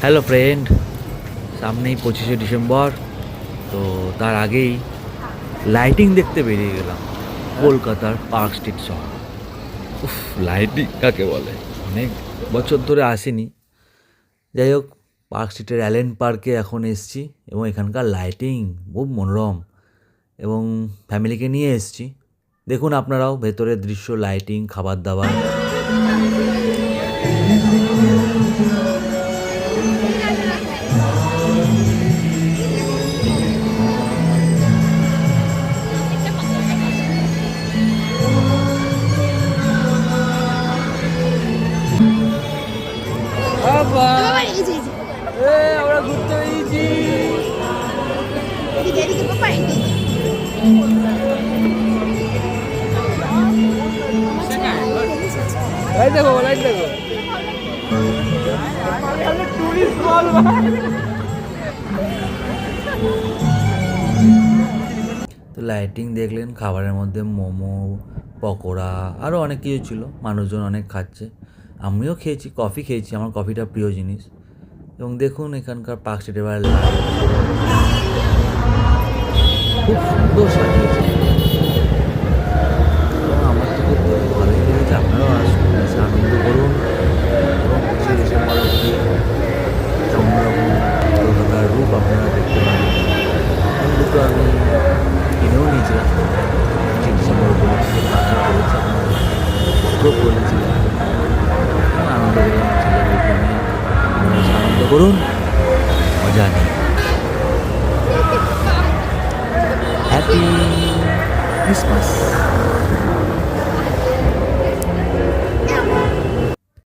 Hello friend, সামনেই 25শে December. তো তার আগেই লাইটিং দেখতে বেরিয়ে গেলাম কলকাতার পার্ক স্ট্রিট শহর। উফ, লাইটিং কাকে বলে, অনেক বছর ধরে আসিনি। যাই হোক, পার্ক স্ট্রিটের অ্যালেন পার্কে এখন এসছি এবং এখানকার লাইটিং খুব মনোরম এবং ফ্যামিলিকে নিয়ে এসছি। দেখুন আপনারাও ভেতরের দৃশ্য, লাইটিং, খাবার দাবার। বাবা এই যে আমরা ঘুরতে পেরেছি। এদিকে বাবা এদিকে লাইট দেখো, লাইট দেখো। তো লাইটিং দেখলেন, খাবারের মধ্যে মোমো, পকোড়া, আরও অনেক কিছু ছিল। মানুষজন অনেক খাচ্ছে, আমিও খেয়েছি, কফি খেয়েছি, আমার কফিটা প্রিয় জিনিস। এবং দেখুন এখানকার পার্ক স্ট্রিটের লাইট খুব সুন্দর সাজিয়েছে এবং আমার তো খুব ভালোই লেগেছে। আপনারাও আসুন, এসে আনন্দ করুন এবং 25শে ডিসেম্বর অবধি একটা অন্যরকম কলকাতার রূপ আপনারা দেখতে পাবেন। এবং দুটো আমি কিনেও নিয়েছিলাম 25শে ডিসেম্বর উপলক্ষে, বাকি করেছি, আপনারা করেছিলাম।